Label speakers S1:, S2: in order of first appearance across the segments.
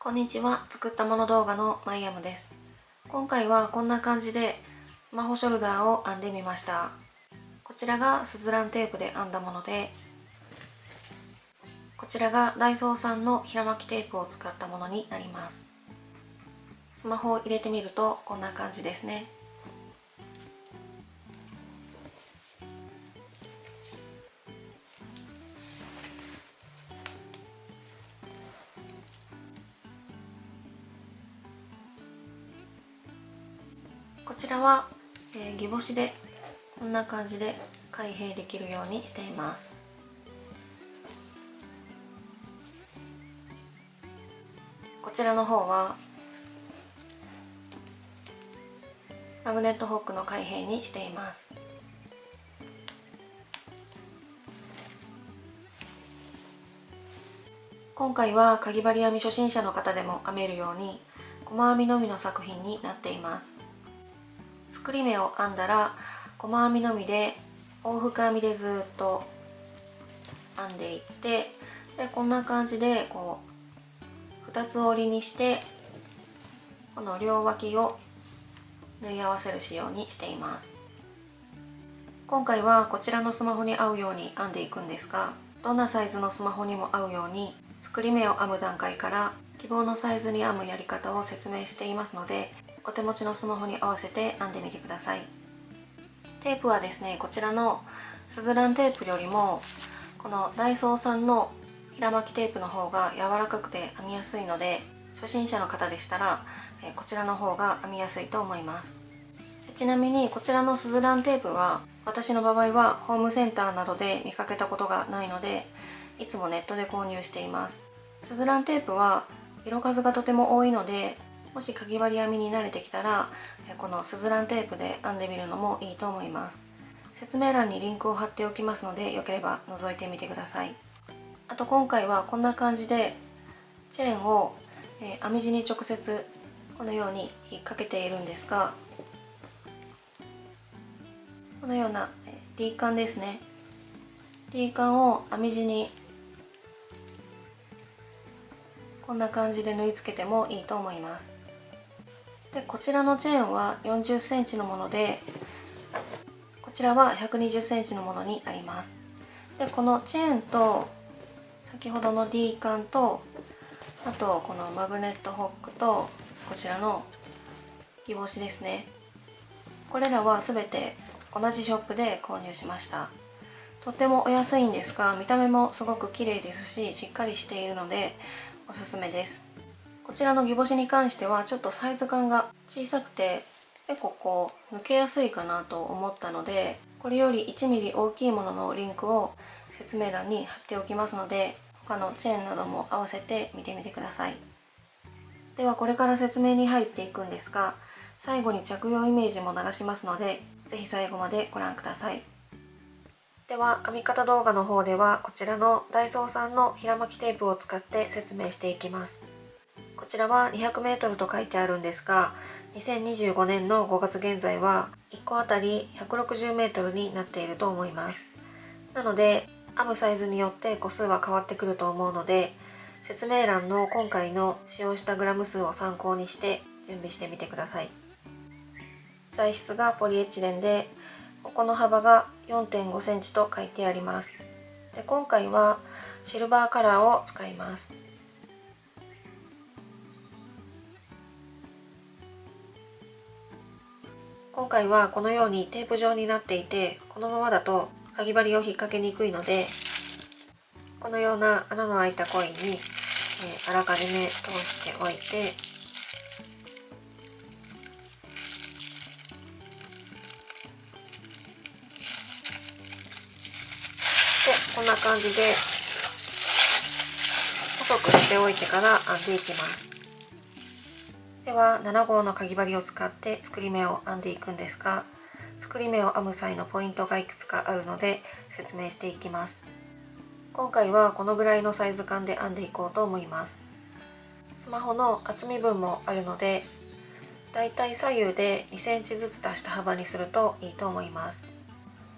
S1: こんにちは。作ったもの動画のマイアムです。今回はこんな感じでスマホショルダーを編んでみました。こちらがスズランテープで編んだもので、こちらがダイソーさんの平巻きテープを使ったものになります。スマホを入れてみるとこんな感じですね。こちらは、ギボシでこんな感じで開閉できるようにしています。こちらの方はマグネットホックの開閉にしています。今回はかぎ針編み初心者の方でも編めるように細編みのみの作品になっています。作り目を編んだら細編みのみで往復編みでずっと編んでいって、でこんな感じでこう2つ折りにしてこの両脇を縫い合わせる仕様にしています。今回はこちらのスマホに合うように編んでいくんですが、どんなサイズのスマホにも合うように作り目を編む段階から希望のサイズに編むやり方を説明していますので、お手持ちのスマホに合わせて編んでみてください。テープはですね、こちらのスズランテープよりもこのダイソーさんの平巻きテープの方が柔らかくて編みやすいので、初心者の方でしたらこちらの方が編みやすいと思います。ちなみにこちらのスズランテープは私の場合はホームセンターなどで見かけたことがないので、いつもネットで購入しています。スズランテープは色数がとても多いので、もしかぎ針編みに慣れてきたらこのスズランテープで編んでみるのもいいと思います。説明欄にリンクを貼っておきますので、よければ覗いてみてください。あと今回はこんな感じでチェーンを編み地に直接このように引っ掛けているんですが、このような D カンですね。D カンを編み地にこんな感じで縫い付けてもいいと思います。でこちらのチェーンは40センチのもので、こちらは120センチのものになります。でこのチェーンと先ほどの D カンと、あとこのマグネットホックとこちらのギボシですね、これらは全て同じショップで購入しました。とってもお安いんですが、見た目もすごく綺麗ですし、しっかりしているのでおすすめです。こちらのギボシに関してはちょっとサイズ感が小さくて結構こう抜けやすいかなと思ったので、これより 1mm 大きいもののリンクを説明欄に貼っておきますので、他のチェーンなども合わせて見てみてください。ではこれから説明に入っていくんですが、最後に着用イメージも流しますので、是非最後までご覧ください。では編み方動画の方ではこちらのダイソーさんの平巻きテープを使って説明していきます。こちらは 200m と書いてあるんですが、2025年の5月現在は1個あたり 160m になっていると思います。なので編むサイズによって個数は変わってくると思うので、説明欄の今回の使用したグラム数を参考にして準備してみてください。材質がポリエチレンで、ここの幅が 4.5 センチと書いてあります。で今回はシルバーカラーを使います。今回はこのようにテープ状になっていて、このままだとかぎ針を引っ掛けにくいので、このような穴の開いたコインにあらかじめ通しておいて、こんな感じで細くしておいてから編んでいきます。では7号のかぎ針を使って作り目を編んでいくんですが、作り目を編む際のポイントがいくつかあるので説明していきます。今回はこのぐらいのサイズ感で編んでいこうと思います。スマホの厚み分もあるので、だいたい左右で2センチずつ出した幅にするといいと思います。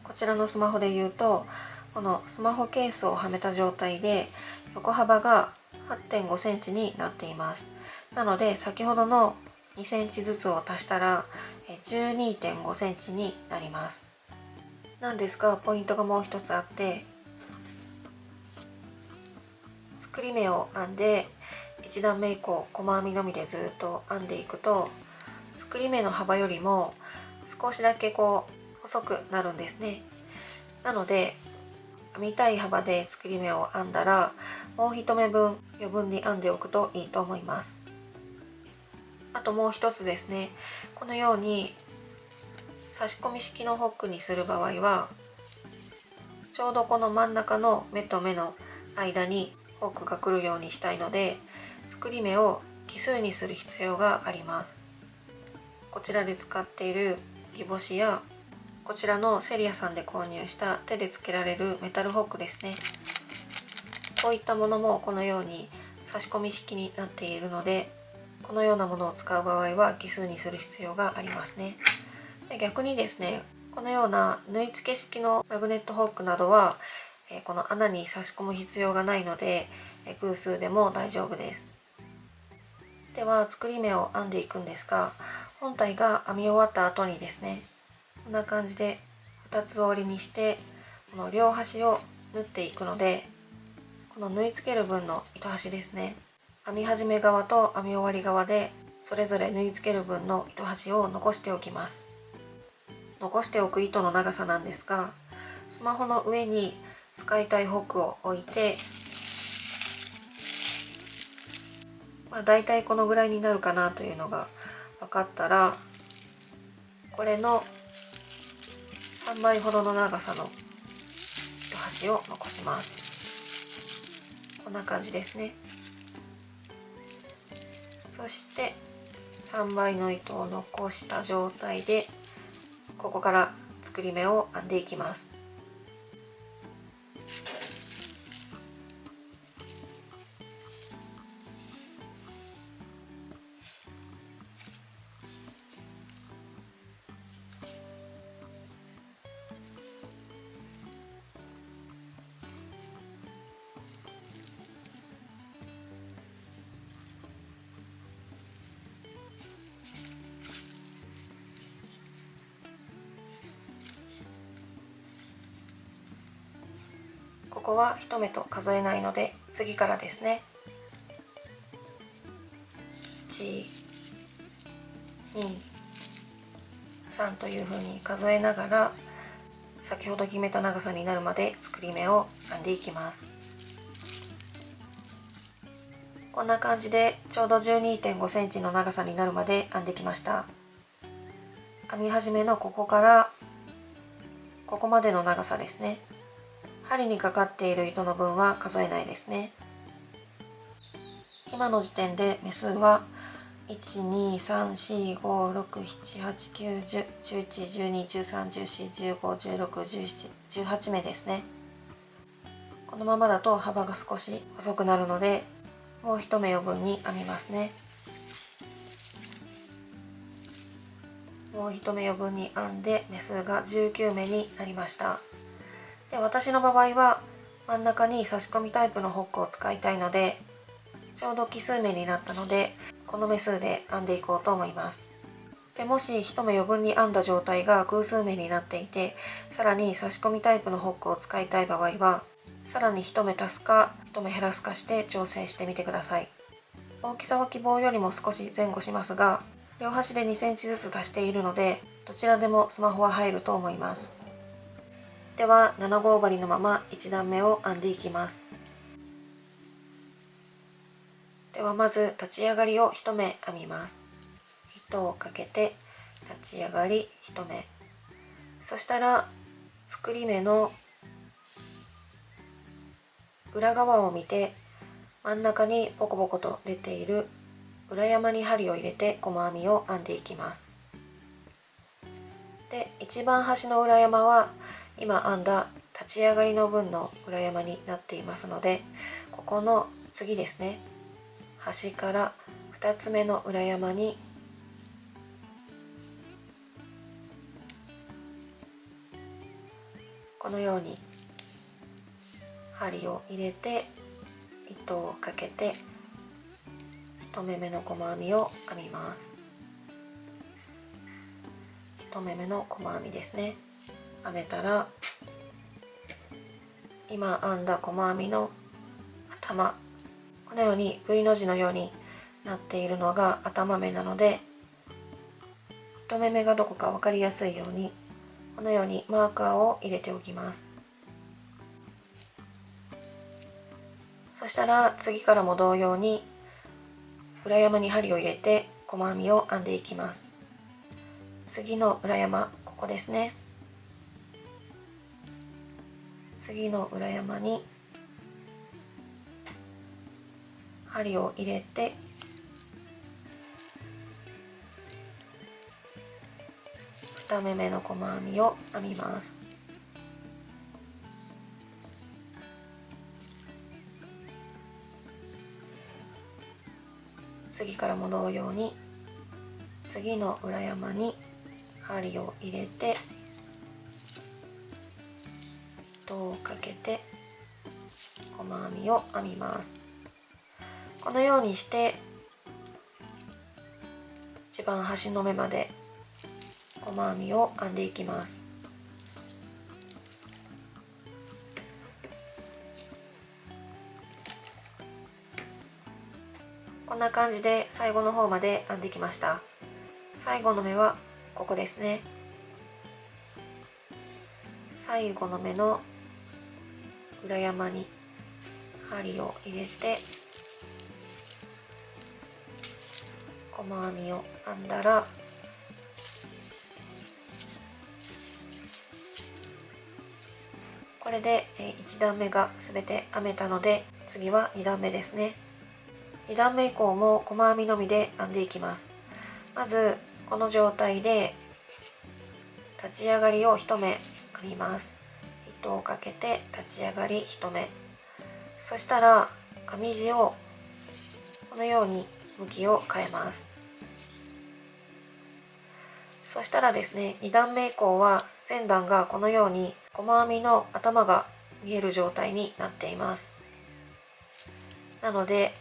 S1: こちらのスマホで言うと、このスマホケースをはめた状態で横幅が8.5 センチになっています。なので先ほどの2センチずつを足したら 12.5 センチになります。なんですがポイントがもう一つあって、作り目を編んで1段目以降細編みのみでずっと編んでいくと、作り目の幅よりも少しだけ細くなるんですね。なので編みたい幅で作り目を編んだらもう1目分余分に編んでおくといいと思います。あともう一つですね、このように差し込み式のホックにする場合は、ちょうどこの真ん中の目と目の間にホックが来るようにしたいので、作り目を奇数にする必要があります。こちらで使っているギボシやこちらのセリアさんで購入した手でつけられるメタルホックですね。こういったものもこのように差し込み式になっているので、このようなものを使う場合は奇数にする必要がありますね。で逆にですね、このような縫い付け式のマグネットホックなどはこの穴に差し込む必要がないので偶数でも大丈夫です。では作り目を編んでいくんですが、本体が編み終わった後にですね、こんな感じで2つ折りにしてこの両端を縫っていくので、この縫い付ける分の糸端ですね、編み始め側と編み終わり側でそれぞれ縫い付ける分の糸端を残しておきます。残しておく糸の長さなんですが、スマホの上に使いたいホックを置いて、だいたいこのぐらいになるかなというのが分かったら、これの3倍ほどの長さの糸端を残します。こんな感じですね。そして3倍の糸を残した状態でここから作り目を編んでいきます。ここは1目と数えないので次からですね。1、2、3というふうに数えながら先ほど決めた長さになるまで作り目を編んでいきます。こんな感じでちょうど 12.5 センチの長さになるまで編んできました。編み始めのここからここまでの長さですね。針にかかっている糸の分は数えないですね。今の時点で目数は1,2,3,4,5,6,7,8,9,10,11,12,13,14,15,16,17,18目ですね。このままだと幅が少し細くなるので、もう1目余分に編みますね。もう1目余分に編んで目数が19目になりました。で私の場合は真ん中に差し込みタイプのホックを使いたいので、ちょうど奇数目になったのでこの目数で編んでいこうと思います。でもし1目余分に編んだ状態が偶数目になっていて、さらに差し込みタイプのホックを使いたい場合はさらに1目足すか1目減らすかして調整してみてください。大きさは希望よりも少し前後しますが、両端で2センチずつ足しているのでどちらでもスマホは入ると思います。では7号針のまま1段目を編んでいきます。ではまず立ち上がりを1目編みます。糸をかけて立ち上がり1目、そしたら作り目の裏側を見て真ん中にボコボコと出ている裏山に針を入れて細編みを編んでいきます。で一番端の裏山は今編んだ立ち上がりの分の裏山になっていますので、ここの次ですね、端から2つ目の裏山にこのように針を入れて糸をかけて1目めの細編みを編みます。1目めの細編みですね。編めたら今編んだ細編みの頭、このように V の字のようになっているのが頭目なので、1目目がどこか分かりやすいようにこのようにマーカーを入れておきます。そしたら次からも同様に裏山に針を入れて細編みを編んでいきます。次の裏山、ここですね。次の裏山に針を入れて2目めの細編みを編みます。次からも同様に次の裏山に針を入れて糸をかけて細編みを編みます。このようにして一番端の目まで細編みを編んでいきます。こんな感じで最後の方まで編んできました。最後の目はここですね。最後の目の裏山に針を入れて細編みを編んだらこれで1段目が全て編めたので、次は2段目ですね。2段目以降も細編みのみで編んでいきます。まずこの状態で立ち上がりを1目編みます。糸をかけて立ち上がり1目、そしたら編み地をこのように向きを変えます。そしたらですね、2段目以降は前段がこのように細編みの頭が見える状態になっています。なので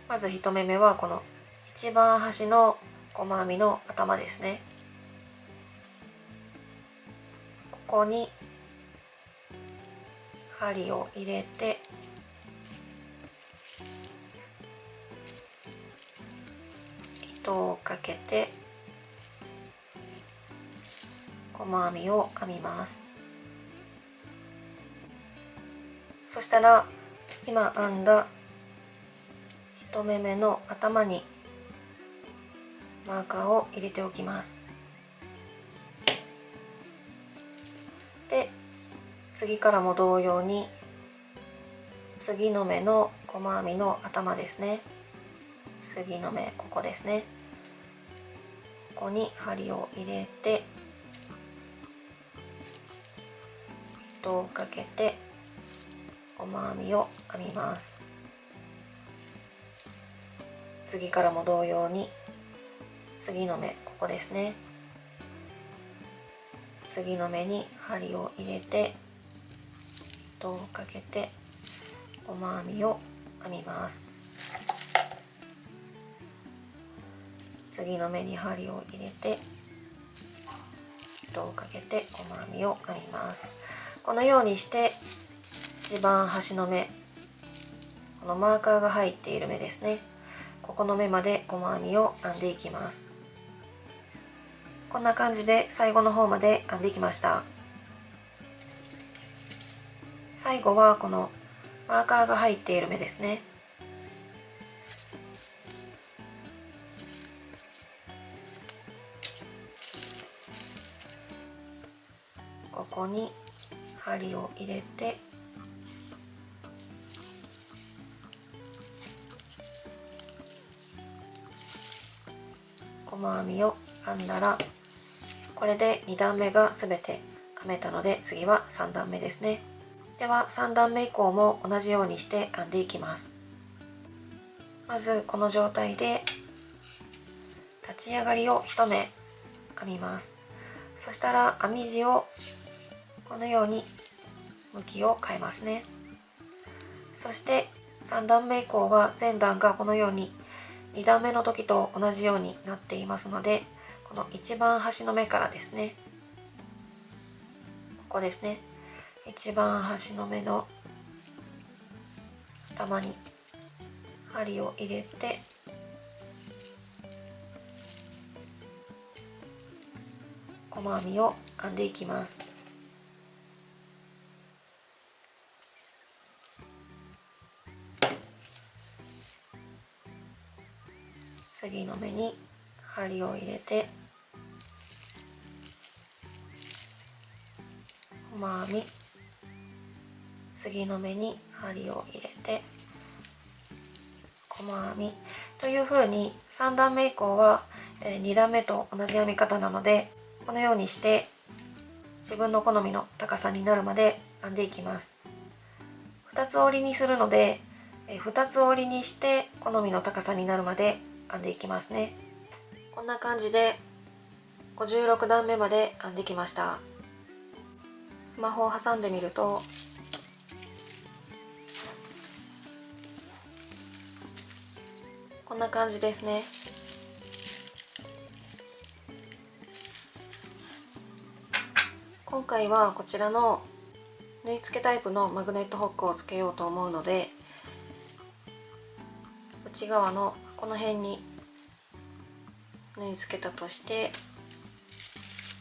S1: まず1目目はこの一番端の細編みの頭ですね。ここに針を入れて糸をかけて細編みを編みます。そしたら今編んだ1目目の頭にマーカーを入れておきます。で、次からも同様に次の目の細編みの頭ですね。次の目、ここですね。ここに針を入れて糸をかけて細編みを編みます。次からも同様に次の目、ここですね。次の目に針を入れて糸をかけて細編みを編みます。次の目に針を入れて糸をかけて細編みを編みます。このようにして一番端の目、このマーカーが入っている目ですね、ここの目まで細編みを編んでいきます。こんな感じで最後の方まで編んでいきました。最後はこのマーカーが入っている目ですね。ここに針を入れて細編みを編んだら、これで2段目が全て編めたので、次は3段目ですね。では3段目以降も同じようにして編んでいきます。まずこの状態で立ち上がりを1目編みます。そしたら編み地をこのように向きを変えますね。そして3段目以降は前段がこのように2段目の時と同じようになっていますので、この一番端の目からですね、ここですね、一番端の目の頭に針を入れて、細編みを編んでいきます。次の目に針を入れて細編み、次の目に針を入れて細編みという風に3段目以降は2段目と同じ編み方なので、このようにして自分の好みの高さになるまで編んでいきます。2つ折りにするので2つ折りにして好みの高さになるまで編んでいきますね。こんな感じで56段目まで編んできました。スマホを挟んでみるとこんな感じですね。今回はこちらの縫い付けタイプのマグネットホックをつけようと思うので、内側のこの辺に縫い付けたとして、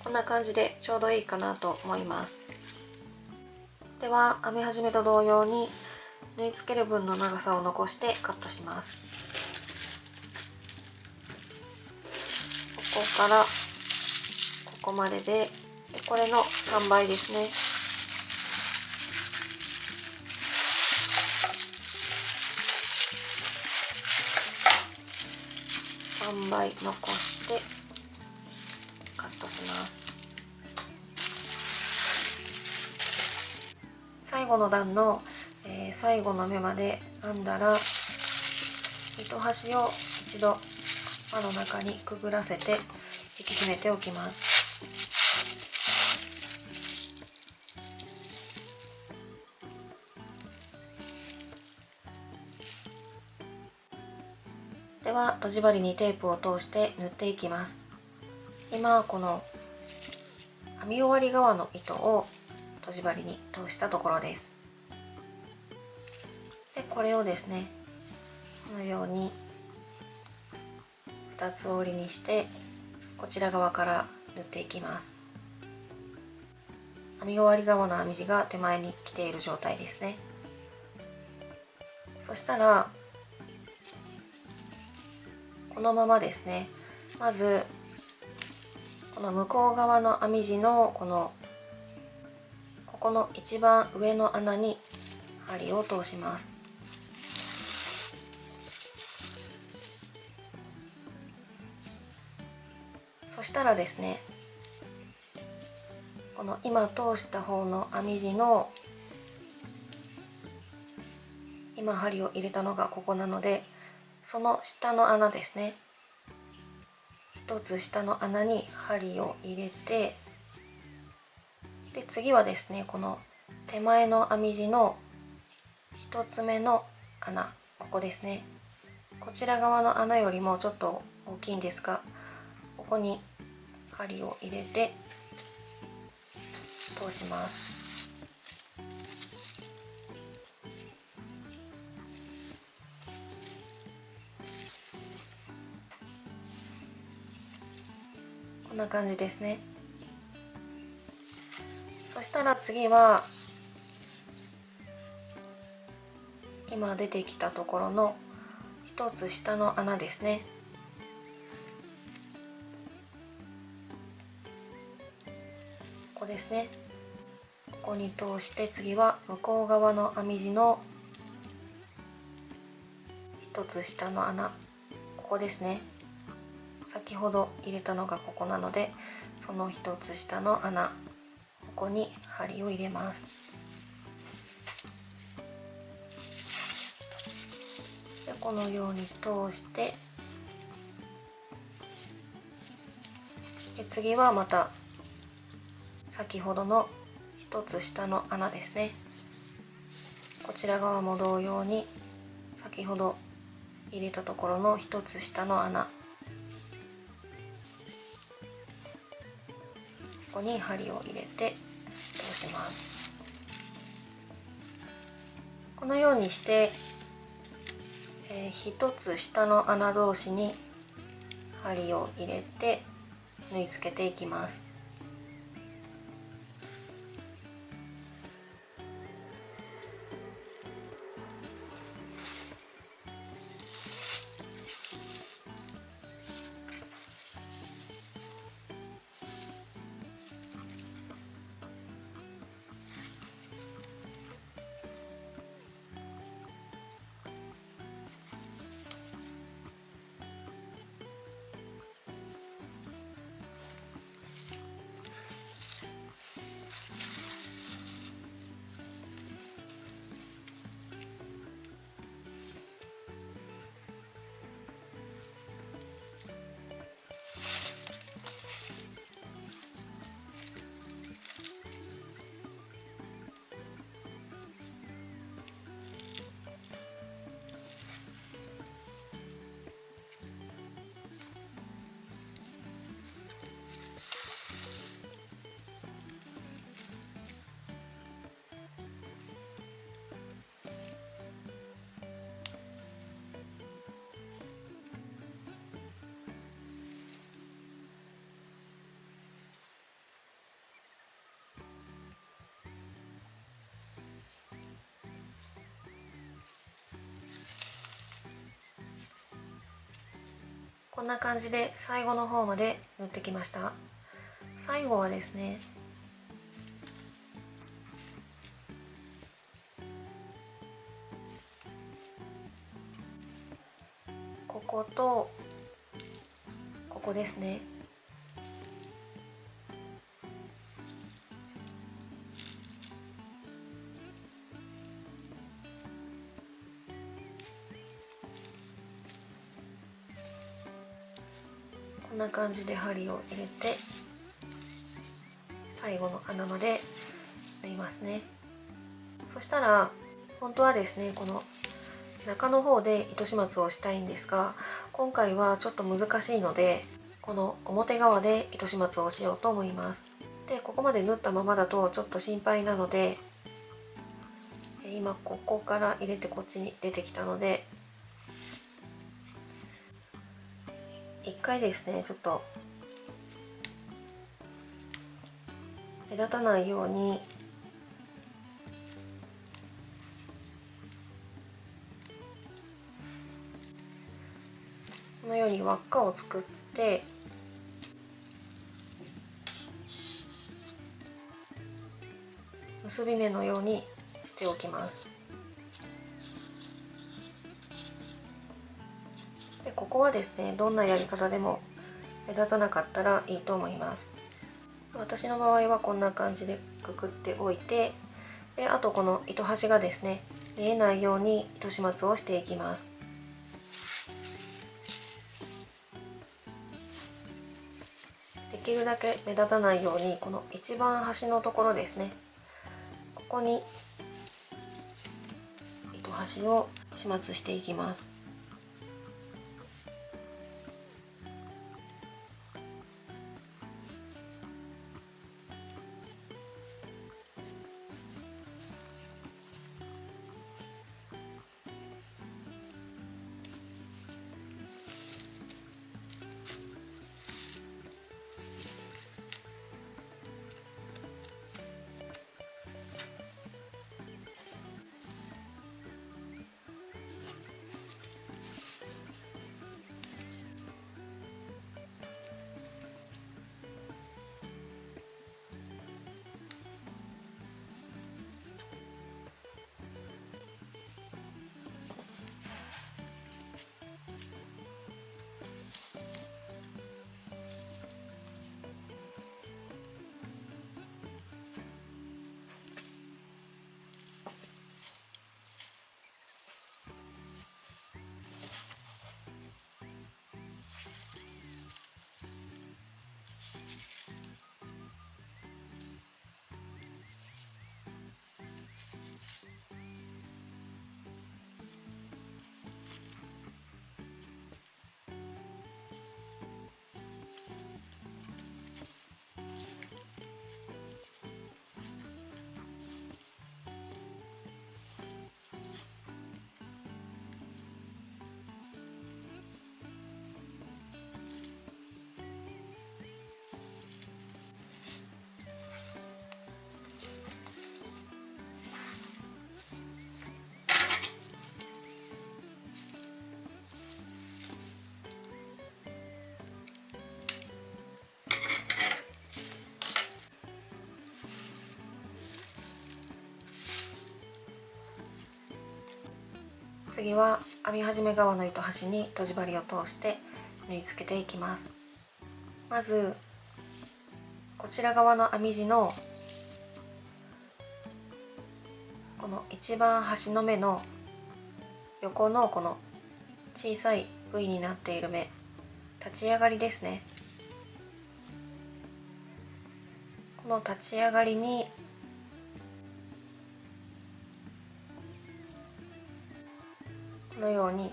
S1: こんな感じでちょうどいいかなと思います。では編み始めと同様に縫い付ける分の長さを残してカットします。ここからここまでで、これの3倍ですね。3倍残してカットします。最後の段の、最後の目まで編んだら、糸端を一度輪の中にくぐらせて引き締めておきます。ではとじ針にテープを通して縫っていきます。今この編み終わり側の糸をとじ針に通したところです。でこれをですね、このように2つ折りにしてこちら側から縫っていきます。編み終わり側の編み地が手前に来ている状態ですね。そしたらこのままですね、まずこの向こう側の編み地のここの一番上の穴に針を通します。そしたらですね、この今通した方の編み地の今針を入れたのがここなので、その下の穴ですね、一つ下の穴に針を入れて、で次はですね、この手前の編み地の1つ目の穴、ここですね、こちら側の穴よりもちょっと大きいんですが、ここに針を入れて通します。こんな感じですね。そしたら次は今出てきたところの一つ下の穴ですね。ここですね。ここに通して次は向こう側の編み地の一つ下の穴、ここですね。先ほど入れたのがここなので、その一つ下の穴、ここに針を入れます。でこのように通して、で次はまた先ほどの一つ下の穴ですね、こちら側も同様に先ほど入れたところの一つ下の穴、ここに針を入れて通します。このようにして一つ下の穴同士に針を入れて縫い付けていきます。こんな感じで最後の方まで縫ってきました。最後はですね、こことここですね。こんな感じで針を入れて最後の穴まで縫いますね。そしたら本当はですね、この中の方で糸始末をしたいんですが、今回はちょっと難しいのでこの表側で糸始末をしようと思います。で、ここまで縫ったままだとちょっと心配なので、今ここから入れてこっちに出てきたので、一回ですね、ちょっと目立たないようにこのように輪っかを作って結び目のようにしておきます。で、ここはですね、どんなやり方でも目立たなかったらいいと思います。私の場合はこんな感じでくくっておいて、で、あとこの糸端がですね、見えないように糸始末をしていきます。できるだけ目立たないようにこの一番端のところですね、ここに糸端を始末していきます。次は編み始め側の糸端にとじ針を通して縫い付けていきます。まずこちら側の編み地のこの一番端の目の横のこの小さい V になっている目、立ち上がりですね。この立ち上がりにこのように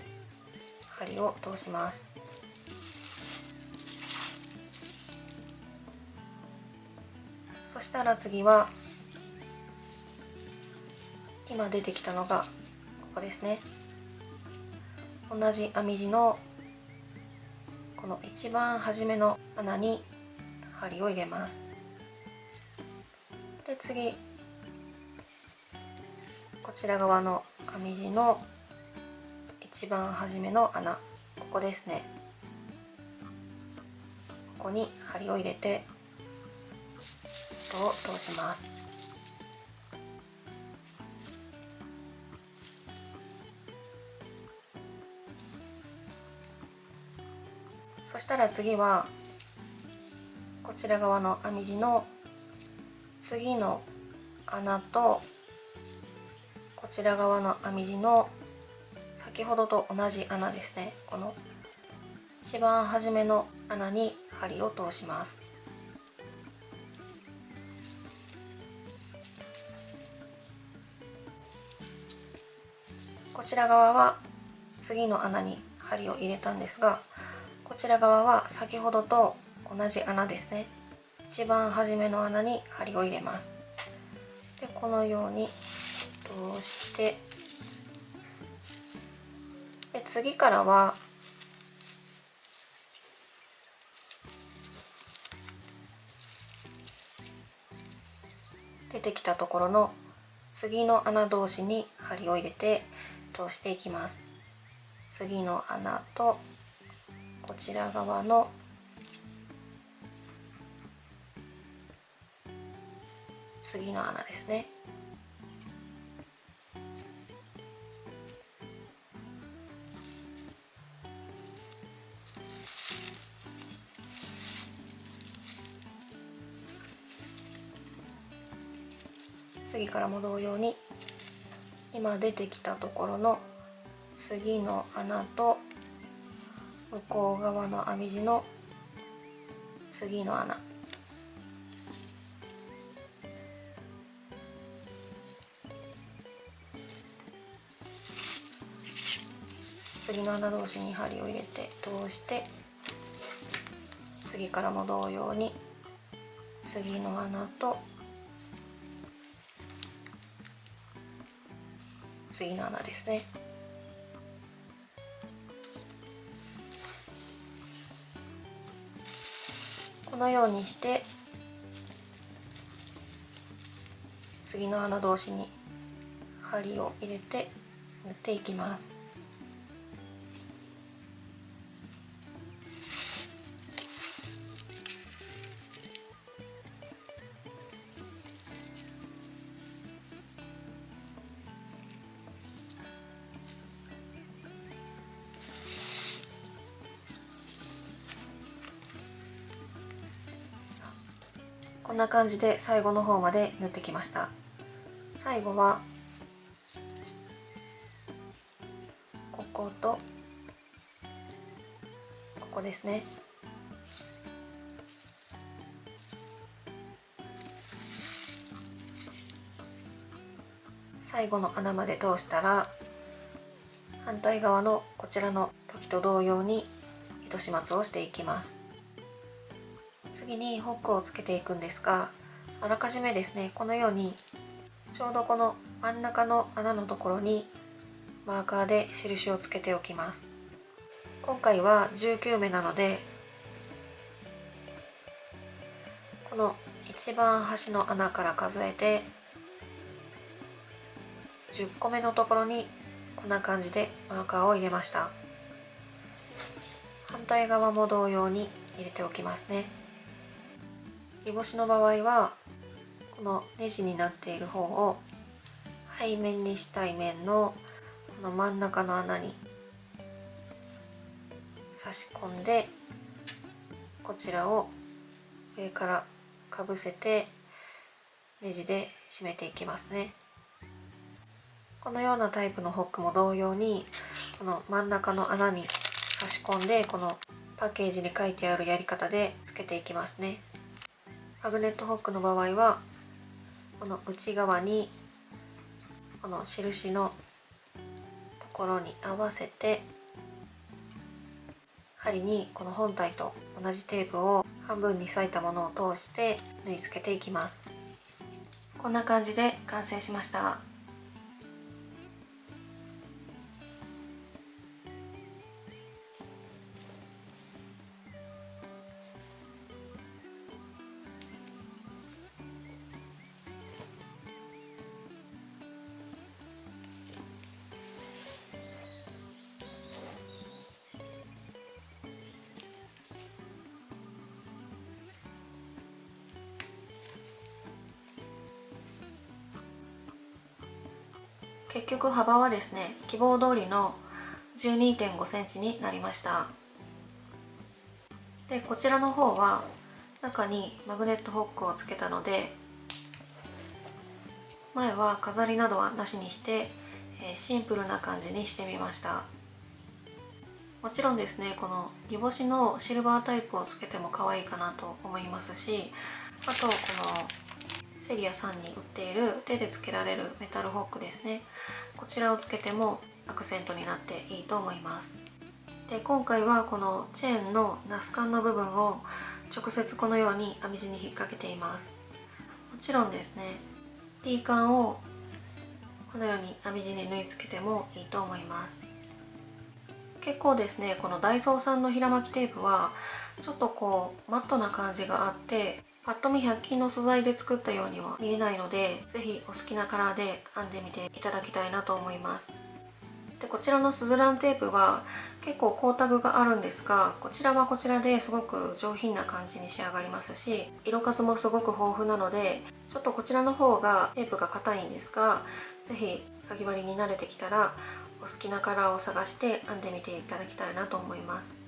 S1: 針を通します。そしたら次は今出てきたのがここですね。同じ編み地のこの一番初めの穴に針を入れます。で次こちら側の編み地の一番初めの穴、ここですね。ここに針を入れて糸を通します。そしたら次はこちら側の編み地の次の穴とこちら側の編み地の先ほどと同じ穴ですね。この一番初めの穴に針を通します。こちら側は次の穴に針を入れたんですが、こちら側は先ほどと同じ穴ですね。一番初めの穴に針を入れます。でこのように通して、で次からは出てきたところの次の穴同士に針を入れて通していきます。次の穴とこちら側の次の穴ですね。次からも同様に今出てきたところの次の穴と向こう側の編み地の次の穴、次の穴同士に針を入れて通して、次からも同様に次の穴と次の穴ですね。このようにして次の穴同士に針を入れて縫っていきます。こんな感じで最後の方まで縫ってきました。最後はこことここですね。最後の穴まで通したら反対側のこちらの時と同様に糸始末をしていきます。次にホックをつけていくんですが、あらかじめですね、このようにちょうどこの真ん中の穴のところにマーカーで印をつけておきます。今回は19目なので、この一番端の穴から数えて10個目のところにこんな感じでマーカーを入れました。反対側も同様に入れておきますね。リボシの場合はこのネジになっている方を背面にしたい面のこの真ん中の穴に差し込んで、こちらを上からかぶせてネジで締めていきますね。このようなタイプのホックも同様に、この真ん中の穴に差し込んで、このパッケージに書いてあるやり方でつけていきますね。マグネットホックの場合は、この内側にこの印のところに合わせて、針にこの本体と同じテープを半分に裂いたものを通して縫い付けていきます。こんな感じで完成しました。結局幅はですね、希望通りの 12.5 センチになりました。で、こちらの方は中にマグネットホックをつけたので、前は飾りなどはなしにしてシンプルな感じにしてみました。もちろんですね、この煮干しのシルバータイプをつけても可愛いかなと思いますし、あとこのセリアさんに売っている手でつけられるメタルホックですね、こちらをつけてもアクセントになっていいと思います。で、今回はこのチェーンのナスカンの部分を直接このように編み地に引っ掛けています。もちろんですね、P カンをこのように編み地に縫い付けてもいいと思います。結構ですね、このダイソーさんの平巻きテープはちょっとこうマットな感じがあって、パッと見100均の素材で作ったようには見えないので、是非お好きなカラーで編んでみていただきたいなと思います。で、こちらのスズランテープは結構光沢があるんですが、こちらはこちらですごく上品な感じに仕上がりますし、色数もすごく豊富なので、ちょっとこちらの方がテープが硬いんですが、是非かぎ針に慣れてきたらお好きなカラーを探して編んでみていただきたいなと思います。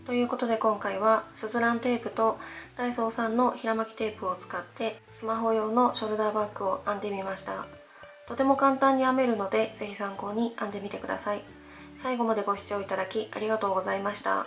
S1: ということで今回はスズランテープとダイソーさんの平巻きテープを使ってスマホ用のショルダーバッグを編んでみました。とても簡単に編めるので、ぜひ参考に編んでみてください。最後までご視聴いただきありがとうございました。